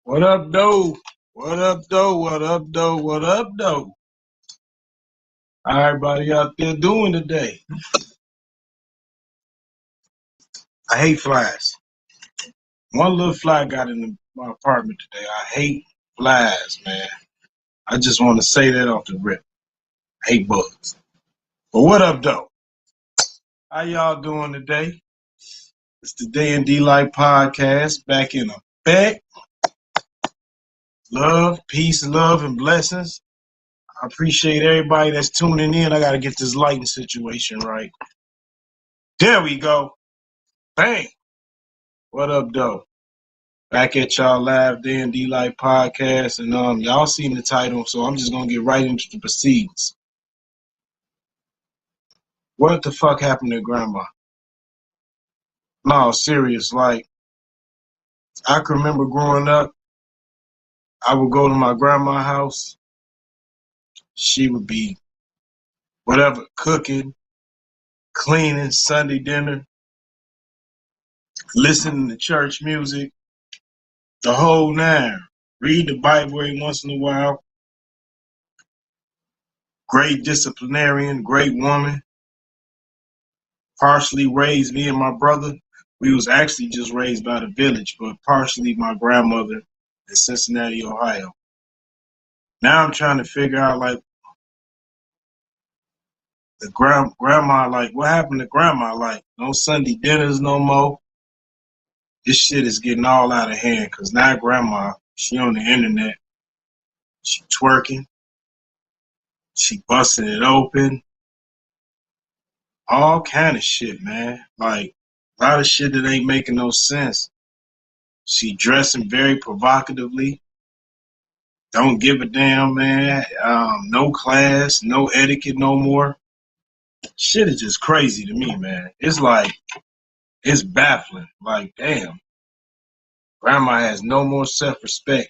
What up, though? What up, though? What up, though? What up, though? How everybody out there doing today? I hate flies. One little fly got in my apartment today. I hate flies, man. I just want to say that off the rip. I hate bugs. But what up, though? How y'all doing today? It's the Day and D Life podcast back in effect. Love, peace, love, and blessings. I appreciate everybody that's tuning in. I got to get this lighting situation right. There we go. Bang. What up, though? Back at y'all live Day and D Life podcast, and y'all seen the title, so I'm just gonna get right into the proceedings. What the fuck happened to Grandma? No, serious. Like, I can remember growing up, I would go to my grandma's house. She would be whatever, cooking, cleaning, Sunday dinner, listening to church music, the whole nine. Read the Bible every once in a while. Great disciplinarian, great woman. Partially raised me and my brother. We was actually just raised by the village, but partially my grandmother in Cincinnati, Ohio. Now I'm trying to figure out, like, the grandma, like, what happened to grandma? Like, no Sunday dinners no more. This shit is getting all out of hand, because now grandma, she on the internet. She twerking. She busting it open. All kind of shit, man. Like, a lot of shit that ain't making no sense. She dressing very provocatively. Don't give a damn, man. No class, no etiquette no more. Shit is just crazy to me, man. It's like, it's baffling. Like, damn. Grandma has no more self-respect.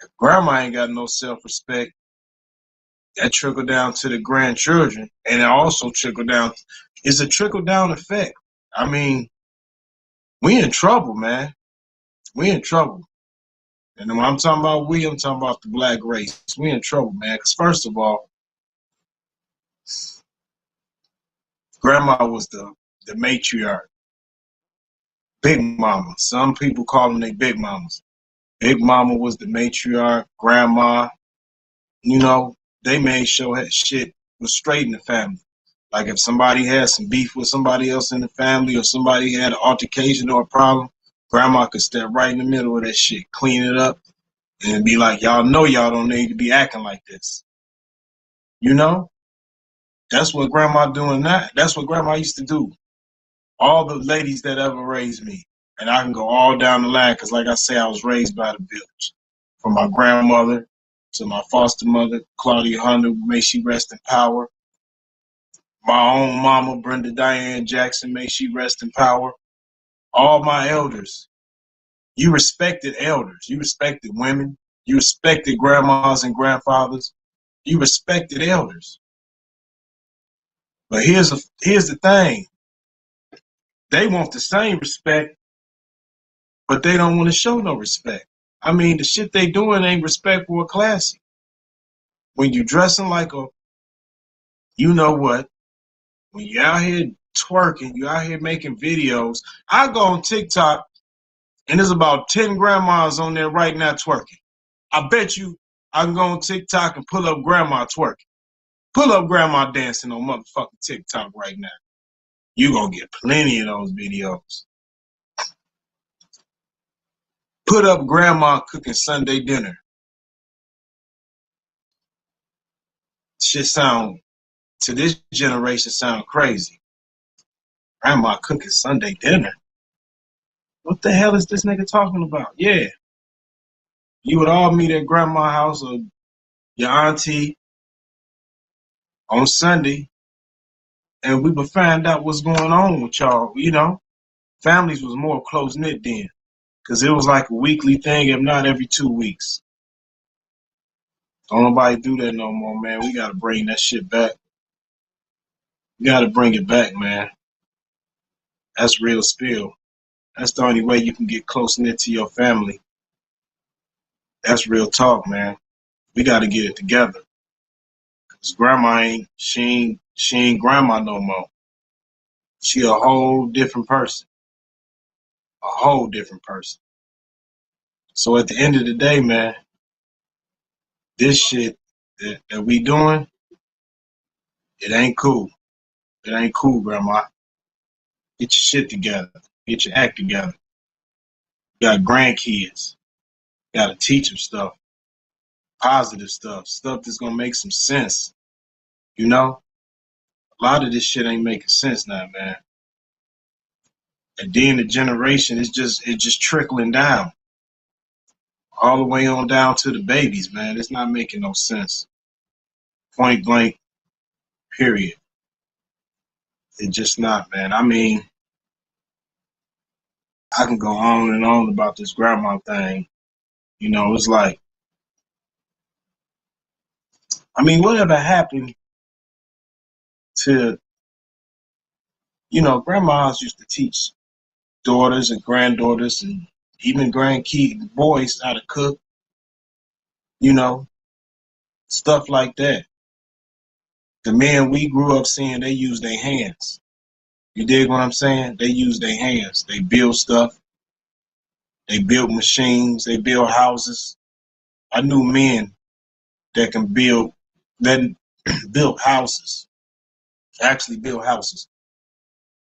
If grandma ain't got no self-respect, that trickle down to the grandchildren. And it also trickle down. It's a trickle-down effect. I mean, we in trouble, man. We in trouble. And when I'm talking about we, I'm talking about the black race. We in trouble, man. Because first of all, grandma was the matriarch. Big mama. Some people call them they big mamas. Big mama was the matriarch. Grandma, you know, they made sure that shit was straight in the family. Like if somebody had some beef with somebody else in the family or somebody had an altercation or a problem, grandma could step right in the middle of that shit, clean it up, and be like, y'all know y'all don't need to be acting like this. You know? That's what grandma doing now. That's what grandma used to do. All the ladies that ever raised me. And I can go all down the line because, like I say, I was raised by the village. From my grandmother to my foster mother, Claudia Hunter, may she rest in power. My own mama, Brenda Diane Jackson, may she rest in power. All my elders. You respected elders. You respected women. You respected grandmas and grandfathers. You respected elders. But here's the thing. They want the same respect, but they don't want to show no respect. I mean, the shit they doing ain't respectful or classy. When you dressing like a, you know what, when you out here twerking, you out here making videos. I go on TikTok, and there's about 10 grandmas on there right now twerking. I bet you I can go on TikTok and pull up grandma twerking. Pull up grandma dancing on motherfucking TikTok right now. You gonna get plenty of those videos. Put up grandma cooking Sunday dinner. Shit sound, to this generation, sound crazy. Grandma cooking Sunday dinner? What the hell is this nigga talking about? Yeah. You would all meet at grandma's house or your auntie on Sunday, and we would find out what's going on with y'all. You know, families was more close-knit then, because it was like a weekly thing, if not every 2 weeks. Don't nobody do that no more, man. We got to bring that shit back. We got to bring it back, man. That's real spill. That's the only way you can get close-knit to your family. That's real talk, man. We got to get it together. Cause grandma she ain't grandma no more. She a whole different person. A whole different person. So at the end of the day, man, this shit that we doing, it ain't cool. It ain't cool, grandma. Get your shit together. Get your act together. You got grandkids. You gotta teach them stuff. Positive stuff. Stuff that's gonna make some sense. You know? A lot of this shit ain't making sense now, man. And then the generation is just trickling down. All the way on down to the babies, man. It's not making no sense. Point blank, period. It's just not, man. I mean, I can go on and on about this grandma thing. You know, it's like, I mean, whatever happened to, grandmas used to teach daughters and granddaughters and even grandkids, boys how to cook, you know, stuff like that. The men we grew up seeing, they use their hands. You dig what I'm saying? They use their hands. They build stuff. They build machines. They build houses. I knew men that can that build houses. Actually build houses.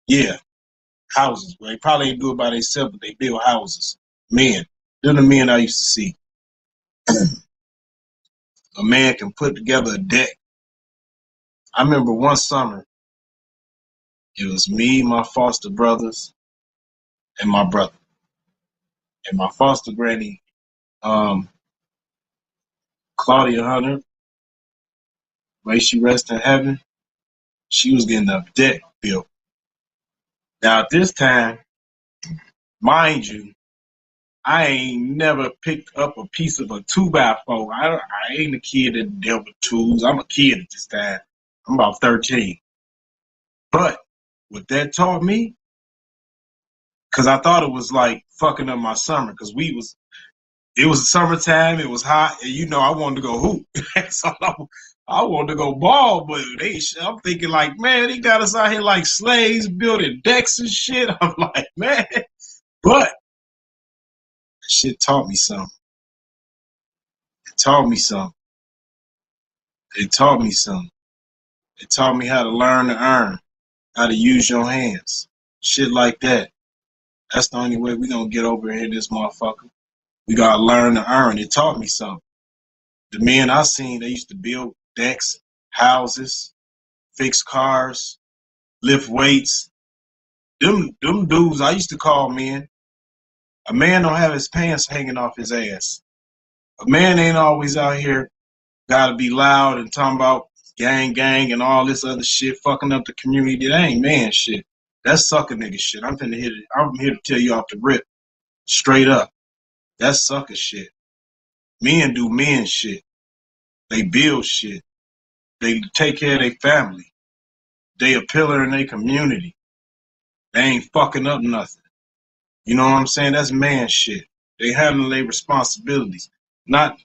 Yeah, houses. They probably ain't do it by themselves, but they build houses. Men. They're the men I used to see. A man can put together a deck. I remember one summer, it was me, my foster brothers, and my brother. And my foster granny, Claudia Hunter, may she rest in heaven, she was getting a deck built. Now at this time, mind you, I ain't never picked up a piece of a 2x4. I ain't a kid that dealt with tools. I'm a kid at this time. I'm about 13. But what that taught me, because I thought it was like fucking up my summer, because it was summertime, it was hot, and I wanted to go hoop. So I wanted to go ball, but I'm thinking like, man, they got us out here like slaves building decks and shit. I'm like, man, but that shit taught me something. It taught me something. It taught me something. It taught me how to learn to earn, how to use your hands, shit like that. That's the only way we gonna get over here, this motherfucker. We gotta learn to earn. It taught me something. The men I seen, they used to build decks, houses, fix cars, lift weights. Them dudes I used to call men. A man don't have his pants hanging off his ass. A man ain't always out here gotta be loud and talking about gang and all this other shit, fucking up the community. That ain't man shit. That's sucker nigga shit. I'm here to tell you off the rip. Straight up. That's sucker shit. Men do men shit. They build shit. They take care of their family. They a pillar in their community. They ain't fucking up nothing. You know what I'm saying? That's man shit. They handle their responsibilities. Not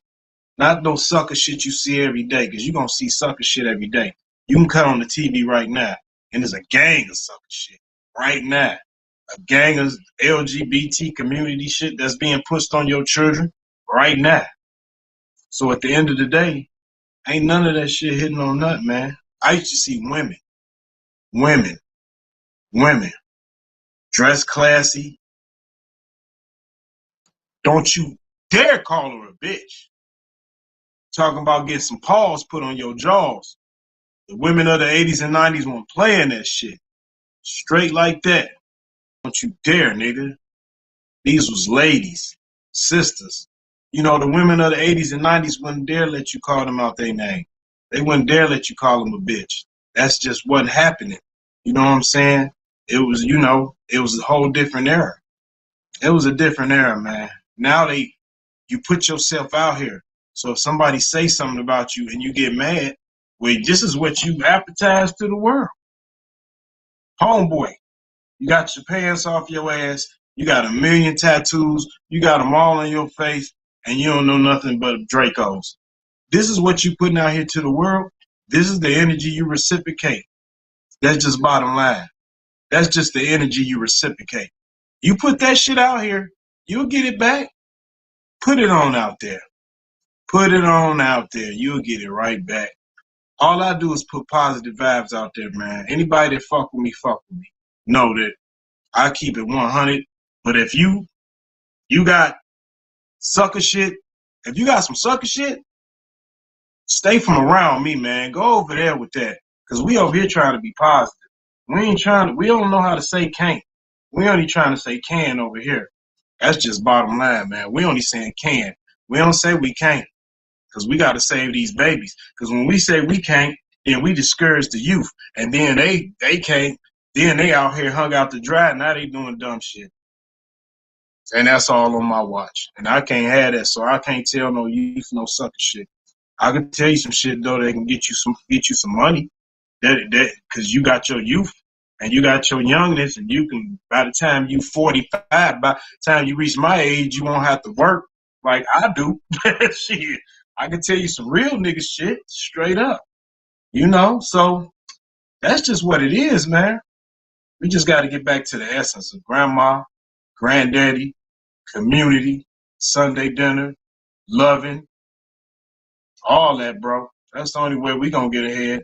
no sucker shit you see every day, because you're going to see sucker shit every day. You can cut on the TV right now, and there's a gang of sucker shit right now. A gang of LGBT community shit that's being pushed on your children right now. So at the end of the day, ain't none of that shit hitting on nothing, man. I used to see women, dress classy. Don't you dare call her a bitch. Talking about getting some paws put on your jaws. The women of the 80s and 90s weren't playing that shit. Straight like that. Don't you dare, nigga. These was ladies, sisters. The women of the 80s and 90s wouldn't dare let you call them out their name. They wouldn't dare let you call them a bitch. That's just wasn't happening. You know what I'm saying? It was, it was a whole different era. It was a different era, man. Now you put yourself out here. So if somebody say something about you and you get mad, well, this is what you advertise to the world. Homeboy, you got your pants off your ass. You got a million tattoos. You got them all on your face. and you don't know nothing but Dracos. This is what you putting out here to the world. This is the energy you reciprocate. That's just bottom line. That's just the energy you reciprocate. You put that shit out here, you'll get it back. Put it on out there. Put it on out there. You'll get it right back. All I do is put positive vibes out there, man. Anybody that fuck with me, fuck with me. Know that I keep it 100. But if you got sucker shit, if you got some sucker shit, stay from around me, man. Go over there with that. Because we over here trying to be positive. We don't know how to say can't. We only trying to say can over here. That's just bottom line, man. We only saying can. We don't say we can't. Because we got to save these babies. Because when we say we can't, then we discourage the youth. And then they can't. Then they out here hung out to dry. Now they doing dumb shit. And that's all on my watch. And I can't have that. So I can't tell no youth no sucker shit. I can tell you some shit though that can get you some money. That because you got your youth and you got your youngness, and you can, by the time you 45, by the time you reach my age, you won't have to work like I do. Shit. I can tell you some real nigga shit straight up. You know, so that's just what it is, man. We just got to get back to the essence of grandma, granddaddy, community, Sunday dinner, loving, all that, bro. That's the only way we gonna get ahead.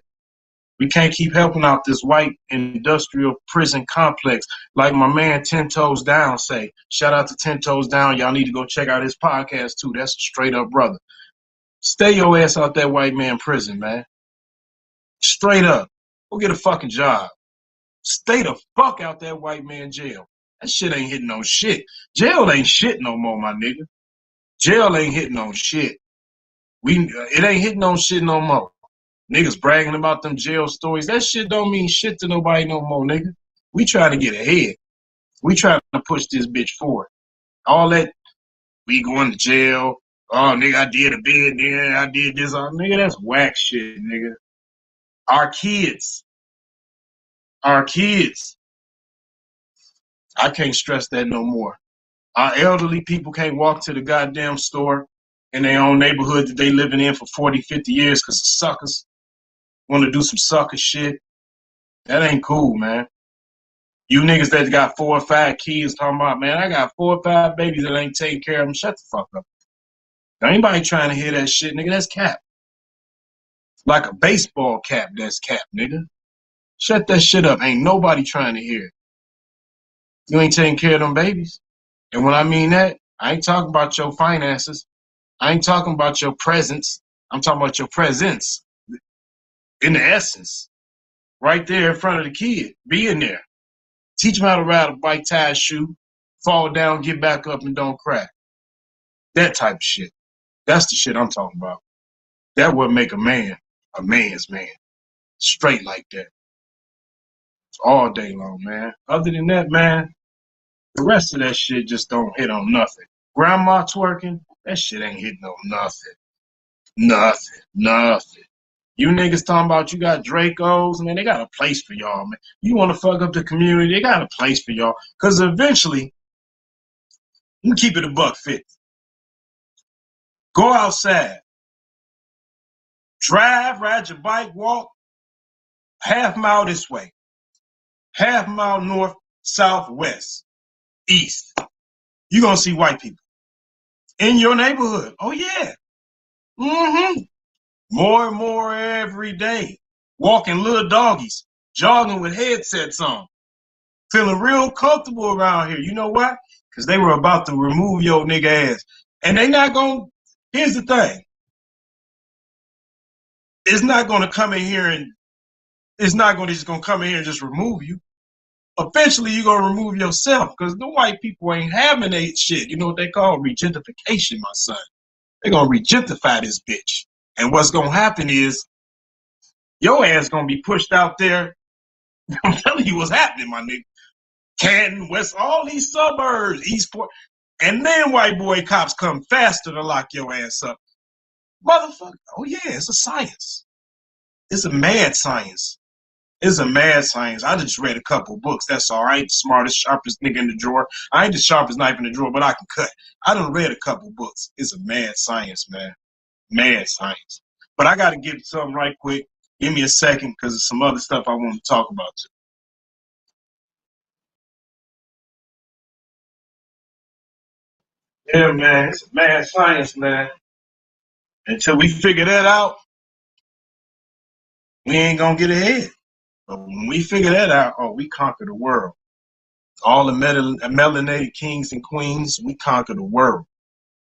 We can't keep helping out this white industrial prison complex. Like my man 10 Toes Down say. Shout out to 10 Toes Down. Y'all need to go check out his podcast too. That's a straight up brother. Stay your ass out that white man prison, man. Straight up. Go get a fucking job. Stay the fuck out that white man jail. That shit ain't hitting no shit. Jail ain't shit no more, my nigga. Jail ain't hitting no shit. It ain't hitting no shit no more. Niggas bragging about them jail stories. That shit don't mean shit to nobody no more, nigga. We trying to get ahead. We trying to push this bitch forward. All that, we going to jail. Oh, nigga, I did a bid, nigga. I did this. Oh, nigga, that's whack shit, nigga. Our kids. I can't stress that no more. Our elderly people can't walk to the goddamn store in their own neighborhood that they living in for 40, 50 years because the suckers want to do some sucker shit. That ain't cool, man. You niggas that got 4 or 5 kids talking about, man, I got 4 or 5 babies that ain't taking care of them. Shut the fuck up. There ain't nobody trying to hear that shit, nigga. That's cap. Like a baseball cap, that's cap, nigga. Shut that shit up. Ain't nobody trying to hear it. You ain't taking care of them babies. And when I mean that, I ain't talking about your finances. I ain't talking about your presence. I'm talking about your presence. In the essence. Right there in front of the kid. Be in there. Teach them how to ride a bike, tie a shoe, fall down, get back up, and don't crack. That type of shit. That's the shit I'm talking about. That would make a man a man's man. Straight like that. All day long, man. Other than that, man, the rest of that shit just don't hit on nothing. Grandma twerking, that shit ain't hitting on nothing. Nothing. You niggas talking about you got Dracos, man, they got a place for y'all, man. You want to fuck up the community, they got a place for y'all. Because eventually, you keep it $1.50. Go outside. Drive, ride your bike, walk, half mile this way. Half mile north, south, west, east. You're going to see white people. In your neighborhood. Oh, yeah. Mm-hmm. More and more every day. Walking little doggies. Jogging with headsets on. Feeling real comfortable around here. You know why? Because they were about to remove your nigga ass. And they not going to... Here's the thing. It's not going to come in here and... It's not going to just come in here and just remove you. Eventually, you're going to remove yourself because the white people ain't having that shit. You know what they call regentification, my son. They're going to regentify this bitch. And what's going to happen is your ass going to be pushed out there. I'm telling you what's happening, my nigga. Canton, West, all these suburbs, Eastport. And then white boy cops come faster to lock your ass up. Motherfucker. Oh, yeah, it's a science. It's a mad science. It's a mad science. I just read a couple books. That's all. I ain't the smartest, sharpest nigga in the drawer. I ain't the sharpest knife in the drawer, but I can cut. I done read a couple books. It's a mad science, man. Mad science. But I got to get something right quick. Give me a second because there's some other stuff I want to talk about too. Yeah, man. It's a mad science, man. Until we figure that out, we ain't going to get ahead. But when we figure that out, oh, we conquer the world. All the melanated kings and queens, we conquer the world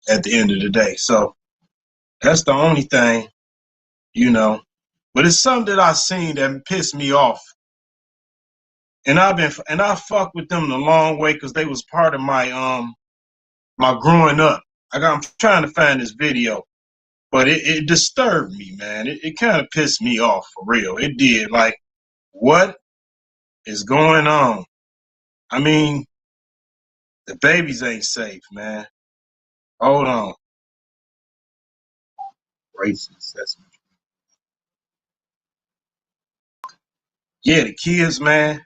at the end of the day. So that's the only thing, you know. But it's something that I seen that pissed me off. And I fucked with them the long way because they was part of my my growing up. I'm trying to find this video, but it disturbed me, man. It kind of pissed me off for real. It did. Like, what is going on? I mean, the babies ain't safe, man. Hold on. Racist. Yeah, the kids, man.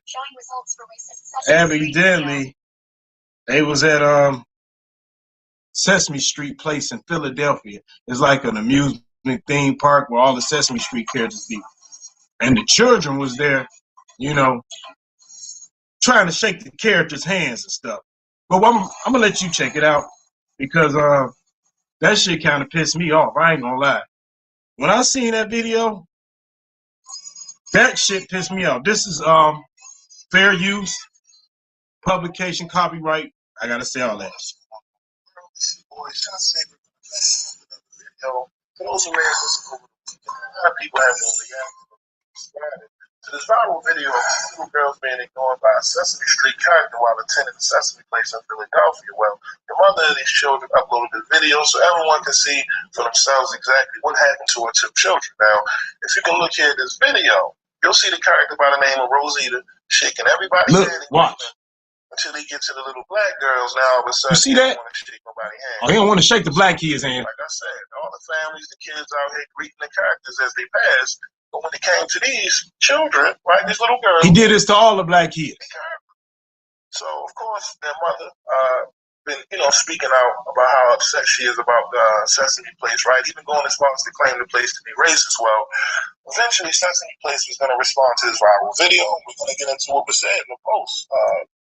Evidently, they was at Sesame Street place in Philadelphia. It's like an amusement theme park where all the Sesame Street characters be. And the children was there, you know, trying to shake the characters' hands and stuff. But I'm gonna let you check it out because that shit kind of pissed me off. I ain't gonna lie. When I seen that video, that shit pissed me off. This is fair use, publication, copyright. I gotta say all that. For those who may have listened over, a lot of people have no reaction to this viral video of little girls being ignored by a Sesame Street character while attending the Sesame Place in Philadelphia. Well, the mother of these children uploaded the video so everyone can see for themselves exactly what happened to her two children. Now, if you can look here at this video, you'll see the character by the name of Rosita shaking everybody's hand. Watch. Until they get to the little black girls, now all of a sudden, you see that? He don't want to shake nobody's hand. Oh, he don't want to shake the black kids' hand. Like I said, all the families, the kids out here greeting the characters as they pass. But when it came to these children, right, these little girls, he did this to all the black kids. So of course, their mother been, speaking out about how upset she is about Sesame Place, right? Even going as far as to claim the place to be racist. Well, eventually, Sesame Place was going to respond to this viral video. We're going to get into what was said in the post.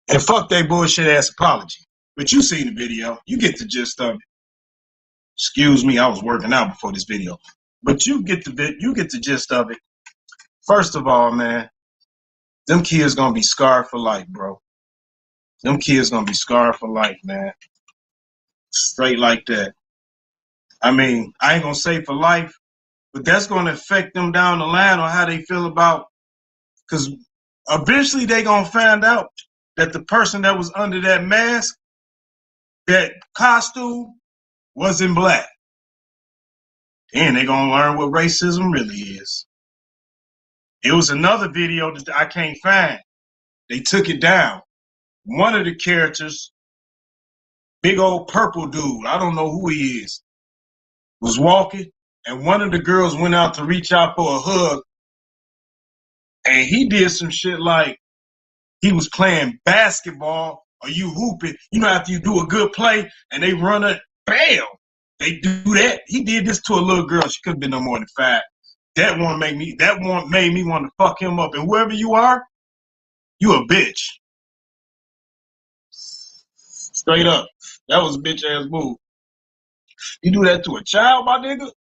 And fuck that bullshit ass apology. But you seen the video. You get the gist of it. Excuse me, I was working out before this video. But you get the gist of it. First of all, man, them kids gonna be scarred for life, bro. Them kids gonna be scarred for life, man. Straight like that. I mean, I ain't gonna say for life, but that's gonna affect them down the line on how they feel about, because eventually they gonna find out that the person that was under that mask, that costume, wasn't black. And they gonna learn what racism really is. It was another video that I can't find. They took it down. One of the characters, big old purple dude, I don't know who he is, was walking, and one of the girls went out to reach out for a hug, and he did some shit like he was playing basketball or you hooping. You know, after you do a good play and they run it, bam, they do that. He did this to a little girl. She couldn't be no more than 5. That one made me want to fuck him up. And whoever you are, you a bitch. Straight up. That was a bitch ass move. You do that to a child, my nigga?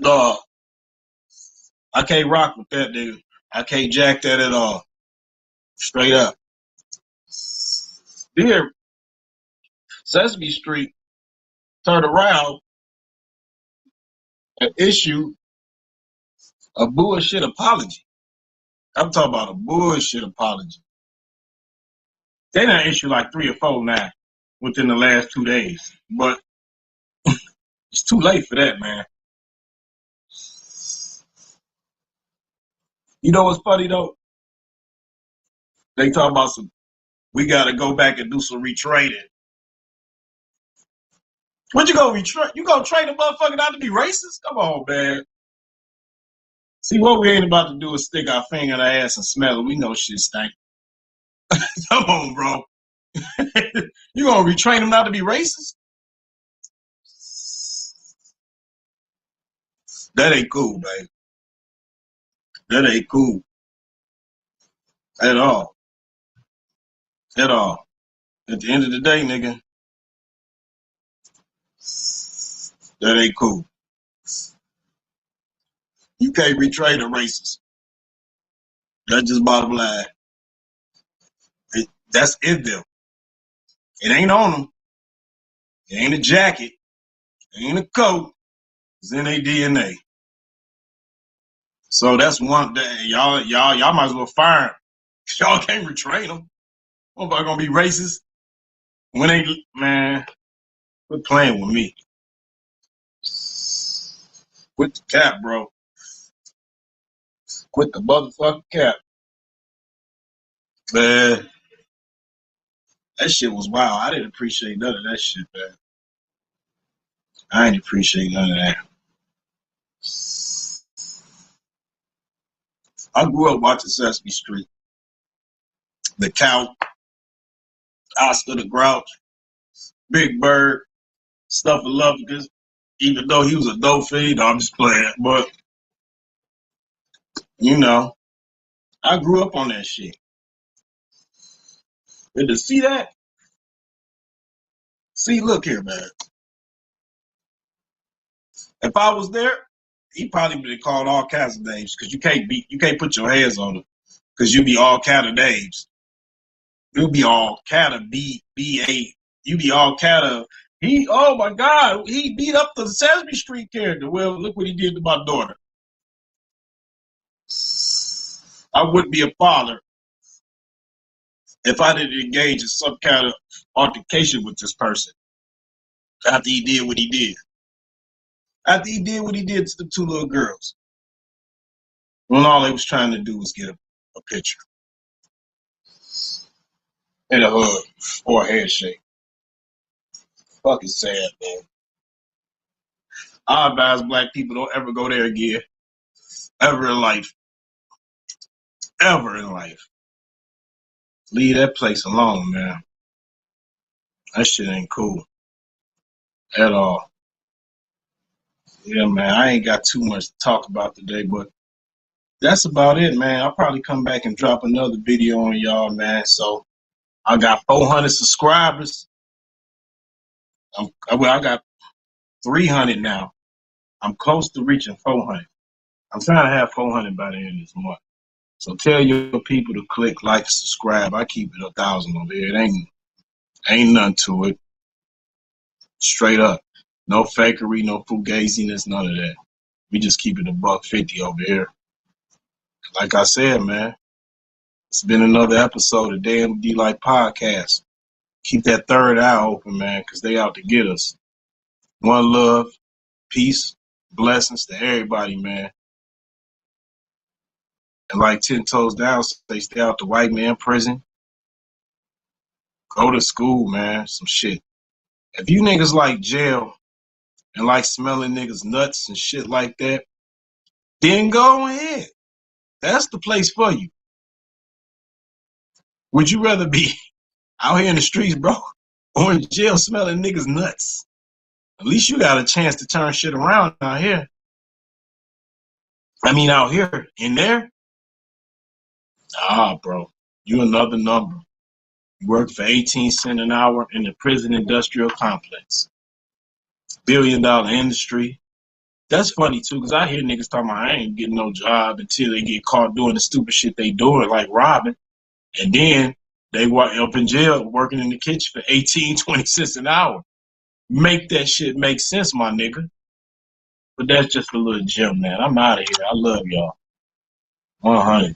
Dog. I can't rock with that, nigga. I can't jack that at all. Straight up. Here, Sesame Street turned around and issued a bullshit apology. I'm talking about a bullshit apology. They done issued like 3 or 4 now within the last 2 days. But it's too late for that, man. You know what's funny though? They talk about we gotta go back and do some retraining. What you gonna retrain? You gonna train a motherfucker not to be racist? Come on, man. See, what we ain't about to do is stick our finger in our ass and smell it. We know shit stank. Come on, bro. You gonna retrain them not to be racist? That ain't cool, babe. That ain't cool. At all. At all. At the end of the day, nigga, that ain't cool. You can't retrain a racist. That's just bottom line. That's in them. It ain't on them. It ain't a jacket. It ain't a coat. It's in their DNA. So that's one day. Y'all might as well fire them. Y'all can't retrain them. Nobody gonna be racist when they, man, quit playing with me. Quit the cap, bro. Quit the motherfucking cap. Man, that shit was wild. I didn't appreciate none of that shit, man. I ain't appreciate none of that. I grew up watching Sesame Street. The Cow, Oscar the Grouch, Big Bird, Snuffleupagus, even though he was a dope fiend, no, I'm just playing. But, you know, I grew up on that shit. And to see that, see, look here, man. If I was there, he probably would have called all kinds of names because you can't put your hands on him because you be all kind of names. You'll be all kind of B-A. You be all kind of, oh my God, he beat up the Sesame Street character. Well, look what he did to my daughter. I wouldn't be a father if I didn't engage in some kind of altercation with this person after he did what he did. After he did what he did to the two little girls. When all they was trying to do was get a picture. And a hug or a handshake. Fucking sad, man. I advise black people don't ever go there again. Ever in life. Ever in life. Leave that place alone, man. That shit ain't cool. At all. Yeah, man, I ain't got too much to talk about today, but that's about it, man. I'll probably come back and drop another video on y'all, man. So I got 400 subscribers. I got 300 now. I'm close to reaching 400. I'm trying to have 400 by the end of this month. So tell your people to click, like, subscribe. I keep it 1,000 over here. It ain't nothing to it. Straight up. No fakery, no fugaziness, none of that. We just keep it $150 over here. Like I said, man, it's been another episode of Damn D-Like Podcast. Keep that third eye open, man, because they out to get us. One love, peace, blessings to everybody, man. And like 10 Toes Down, they stay out the white man prison. Go to school, man. Some shit. If you niggas like jail and like smelling niggas nuts and shit like that, then go ahead. That's the place for you. Would you rather be out here in the streets, bro, or in jail smelling niggas nuts? At least you got a chance to turn shit around out here. I mean, out here. In there? Nah, bro. You another number. You work for 18 cents an hour in the prison industrial complex. $1 billion industry. That's funny, too, because I hear niggas talking about I ain't getting no job until they get caught doing the stupid shit they doing, like robbing. And then they were up in jail working in the kitchen for 18, 20 cents an hour. Make that shit make sense, my nigga. But that's just a little gem, man. I'm out of here. I love y'all. 100.